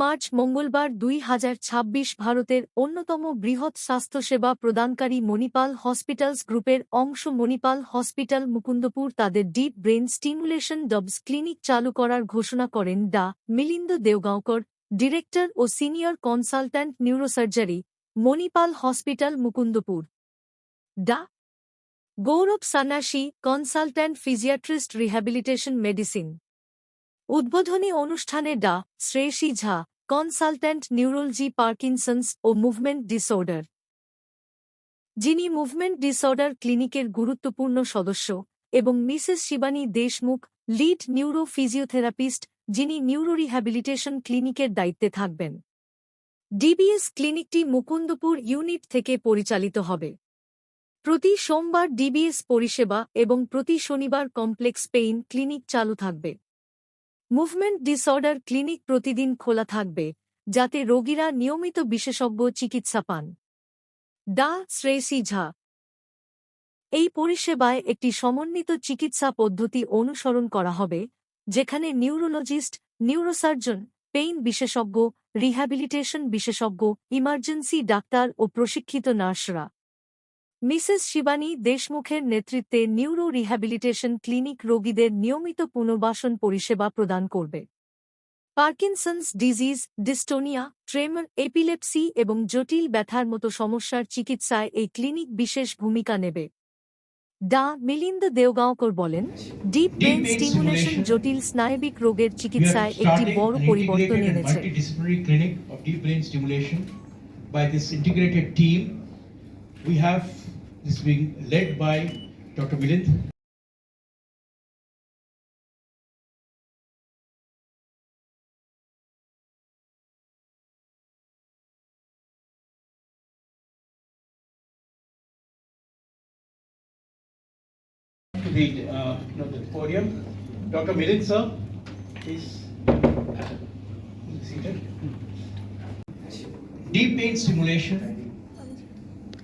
March মঙ্গলবার 2026 ভারতের অন্যতম বৃহৎ স্বাস্থ্যসেবা প্রদানকারী মণিপাল হসপিটালস গ্রুপের অংশ মণিপাল হসপিটাল মুকুন্দপুর তাদের deep brain stimulation DBS clinic চালু করার ঘোষণা করেন ডা মিলিন্দ দেওগাঁওকর, ডিরেক্টর ও senior consultant neurosurgery, Manipal hospital Mukundapur. ডা গৌরব সন্ন্যাসী, কনসালট্যান্ট ফিজিয়াট্রিস্ট রিহ্যাবিলিটেশন মেডিসিন। উদ্বোধনী অনুষ্ঠানে ডা Shreyasi Jha, consultant neurology Parkinson's ও মুভমেন্ট ডিসঅর্ডার, যিনি মুভমেন্ট ডিসঅর্ডার ক্লিনিকের গুরুত্বপূর্ণ সদস্য, এবং Mrs Shivani Deshmukh, lead neuro physiotherapist, যিনি নিউরো রিহ্যাবিলিটেশন ক্লিনিকের দায়িত্বে থাকবেন। ডিবিএস ক্লিনিকটি মুকুন্দপুর ইউনিট থেকে পরিচালিত হবে। প্রতি সোমবার ডিবিএস পরিষেবা এবং প্রতি শনিবার কমপ্লেক্স পেইন ক্লিনিক চালু থাকবে। মুভমেন্ট ডিসঅর্ডার ক্লিনিক প্রতিদিন খোলা থাকবে, যাতে রোগীরা নিয়মিত বিশেষজ্ঞ চিকিৎসা পান। ডা শ্রেয়সী ঝা, এই পরিষেবায় একটি সমন্বিত চিকিৎসা পদ্ধতি অনুসরণ করা হবে, যেখানে নিউরোলজিস্ট, নিউরোসার্জন, পেইন বিশেষজ্ঞ, রিহ্যাবিলিটেশন বিশেষজ্ঞ, ইমার্জেন্সি ডাক্তার ও প্রশিক্ষিত নার্সরা। মিসেস শিবানী দেশমুখের নেতৃত্বে নিউরো রিহ্যাবিলিটেশন ক্লিনিক রোগীদের নিয়মিত পুনর্বাসন পরিষেবা প্রদান করবে। Parkinson's disease, dystonia, tremor, epilepsy এবং জটিল ব্যথার মতো সমস্যার চিকিৎসায় এই ক্লিনিক বিশেষ ভূমিকা নেবে। ডা মিলিন্দ দেওগাঁওকর বলেন, ডিপ ব্রেন স্টিমুলেশন জটিল স্নায়বিক রোগের চিকিৎসায় একটি বড় পরিবর্তন এনেছে। We have this being led by Dr. Milind. To the podium, Dr. Milind sir is seated. Deep brain stimulation.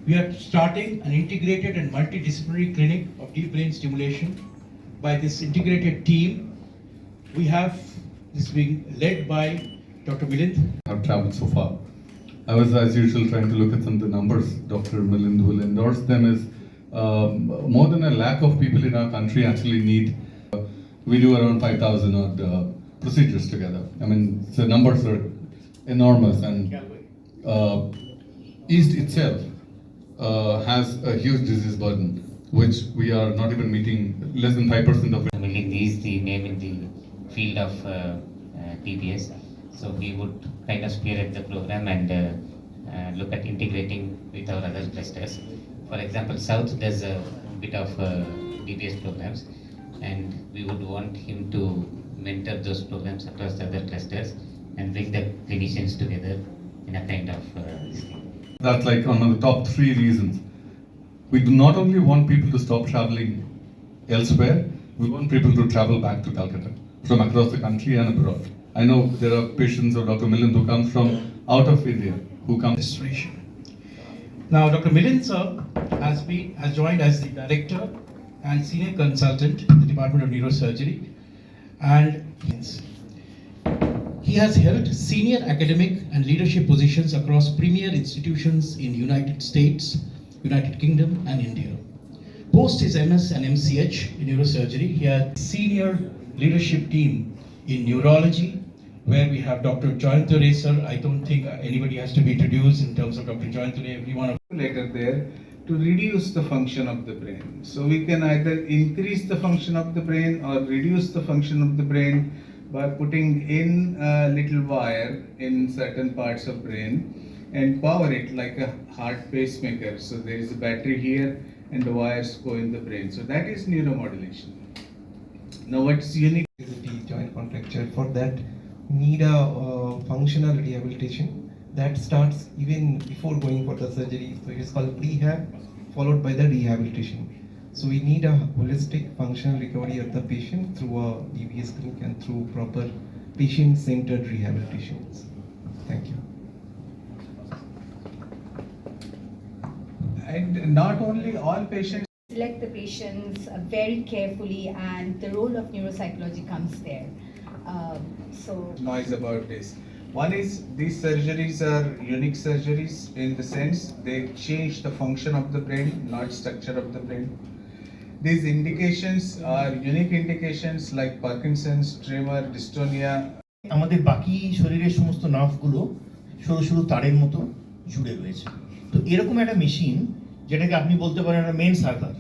We are starting an integrated and multidisciplinary clinic of deep brain stimulation. By this integrated team, we have this being led by Dr. Milind. I've traveled so far. I was, as usual, trying to look at some of the numbers. Dr. Milind will endorse them as more than 1 lakh of people in our country actually need. We do around 5,000 odd procedures together. I mean, the numbers are enormous, and East itself has a huge disease burden, which we are not even meeting. Less than 5% of it. Milind is the name in the field of DBS, so we would kind of spearhead the program and look at integrating with our other clusters. For example, South does a bit of DBS programs, and we would want him to mentor those programs across the other clusters and bring the clinicians together in a kind of That's like one of the top 3 reasons. We do not only want people to stop traveling elsewhere, we want people to travel back to Calcutta from across the country and abroad. I know there are patients of Dr. Milind who come from out of India who come. Now, Dr. Milind sir has joined as the director and senior consultant in the Department of Neurosurgery, and he has held senior academic and leadership positions across premier institutions in United States, United Kingdom, and India. Post his MS and MCH in neurosurgery, he had senior leadership team in neurology, where we have Dr. Joyanture sir. I don't think anybody has to be introduced in terms of Dr. Joyanture. Everyone of later there to reduce the function of the brain. So we can either increase the function of the brain or reduce the function of the brain by putting in a little wire in certain parts of brain and power it like a heart pacemaker. So there is a battery here and the wires go in the brain. So that is neuromodulation. Now what's unique is a joint contracture. For that need a functional rehabilitation that starts even before going for the surgery. So it is called prehab followed by the rehabilitation. So we need a holistic functional recovery of the patient through a DBS clinic and through proper patient-centered rehabilitations. Thank you. and not only all patients select the patients very carefully, and the role of neuropsychology comes there. noise about this. One is these surgeries are unique surgeries in the sense they change the function of the brain, not structure of the brain. These indications are unique indications like Parkinson's, tremor, dystonia. আমাদের বাকি শরীরের সমস্ত নার্ভগুলো সরু সরু তারের মতো জুড়ে রয়েছে। তো এরকম একটা মেশিন, যেটাকে আপনি বলতে পারেন একটা মেন সার্ভার,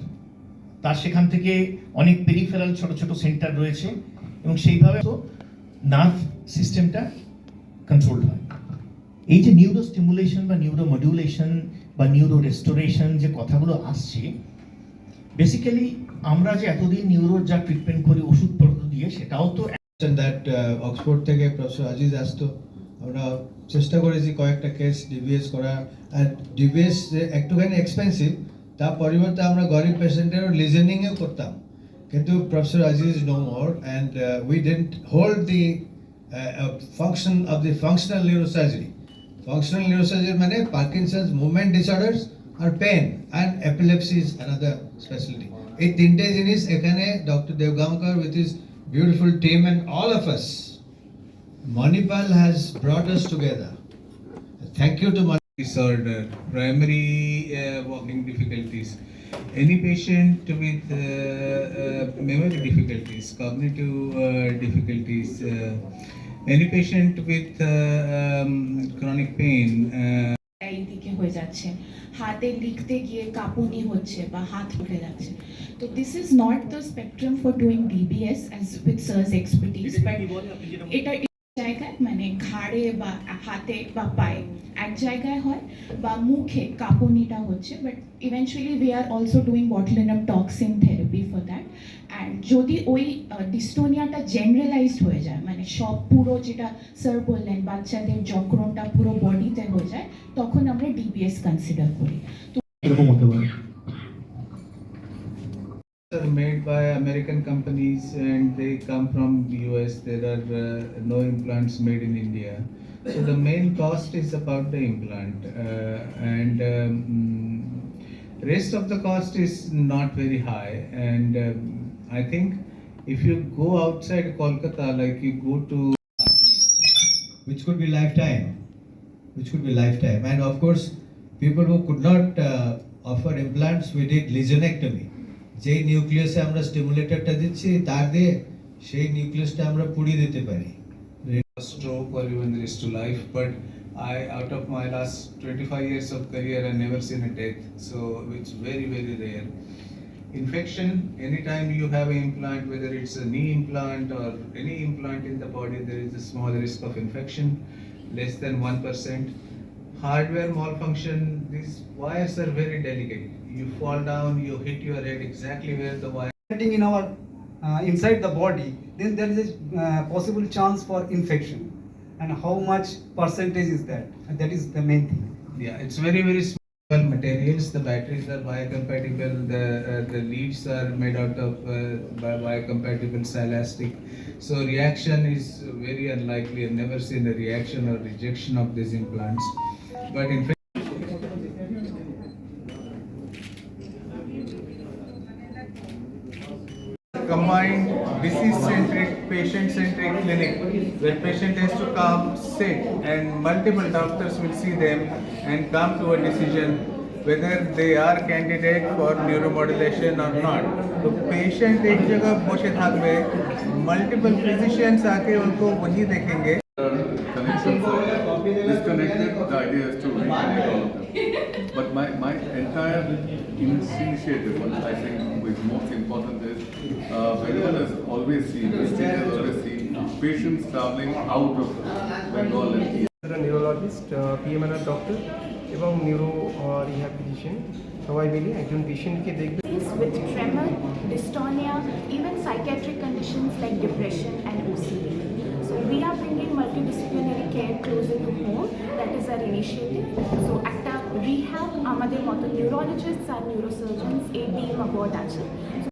তার সেখান থেকে অনেক পেরিফেরাল ছোট ছোট সেন্টার রয়েছে এবং সেইভাবে তো নার্ভ সিস্টেমটা কন্ট্রোল হয়। এই যে নিউরো স্টিমুলেশন বা নিউরো মডিউলেশন বা নিউরো রেস্টোরেশন যে কথাগুলো আসছে, বেসিক্যালি আমরা যে এতদিন নিউরোর যা ট্রিটমেন্ট করি ওষুধপত্র দিয়ে, সেটাও তো দ্যাট অক্সফোর্ড থেকে প্রফেসর আজিজ আসতো, আমরা চেষ্টা করেছি কয়েকটা কেস ডিবিএস করা। আর ডিবিএস একটুখানি এক্সপেন্সিভ, তার পরিবর্তে আমরা গরিব পেশেন্টেরও লিজেনিংও করতাম, কিন্তু professor Aziz no more and we didn't hold the function of the functional neurosurgery. Functional neurosurgery মানে পার্কিনসন্স, মুভমেন্ট ডিসঅর্ডার্স আর pain and epilepsy is another speciality. এই তিনটে জিনিস এখানে doctor Deogaonkar with his beautiful team and all of us, Manipal has brought us together. Thank you to Manipal. Disorder, primary walking difficulties, any patient with memory difficulties, cognitive difficulties, any patient with chronic pain. এইদিকে হয়ে যাচ্ছে, হাতে লিখতে গিয়ে কাঁপুনি হচ্ছে বা হাত উঠে যাচ্ছে। তো this is not the spectrum for doing DBS as with SARS expertise, but এটা জায়গায় মানে ঘাড়ে বা হাতে বা পায়ে এক জায়গায় হয় বা মুখে কাঁপুনিটা হচ্ছে, but eventually we are also doing botulinum toxin therapy for that. And যদি ওই ডিস্টোনিয়াটা জেনারেলাইজড হয়ে যায়, মানে সব পুরো যেটা স্যার বললেন বাচ্চাদের যক্রণটা পুরো বডিতে হয়ে যায়, তখন আমরা ডিবিএস কনসিডার করি। এরকম হতে পারে। Are made by American companies and they come from the US. There are no implants made in India. So the main cost is about the implant and rest of the cost is not very high. And I think if you go outside Kolkata, like you go to Which could be lifetime, and of course people who could not offer implants, we did lesionectomy. যেই নিউক্লিয়াসে আমরা স্টিমুলেটরটা দিচ্ছি তার দিয়ে সেই নিউক্লিয়াসটা আমরা পুড়িয়ে দিতে পারি। stroke or even risk to life, but out of my last 25 years of career, I never seen a death, so it's very rare. Infection, anytime you have an implant, whether it's a knee implant or any implant in the body, there is a small risk of infection, less than 1%. Hardware malfunction, these wires are very delicate. You fall down, you hit your head exactly where the wire in our inside the body, then there is a possible chance for infection. And how much percentage is that? And that is the main thing. Yeah, it's very small materials. The batteries are biocompatible. The leads are made out of biocompatible silastic. So reaction is very unlikely. I've never seen a reaction or rejection of these implants. But in fact, combined disease-centric, patient-centric clinic where patient has to come, sit, and multiple doctors will see them and come to a decision whether they are candidate for neuromodulation or not. तो patient एक जगह बसे थाकबे, multiple physicians आके उनको वही देखेंगे. Connections are disconnected. The idea is to reconnect all of them. But my entire initiative, I think, is most important is Bengal has always seen, the state has always seen patients traveling out of Bengal and neurologist, PMNR doctor এবং neuro rehab physician সবাই মিলে একজন পেশেন্টকে দেখবে। With tremor, dystonia, even psychiatric conditions like depression and OCD. So we are bringing multidisciplinary care closer to home. That is our initiative. So at the rehab, আমাদের মতো neurologists and neurosurgeons a team aboard আছে।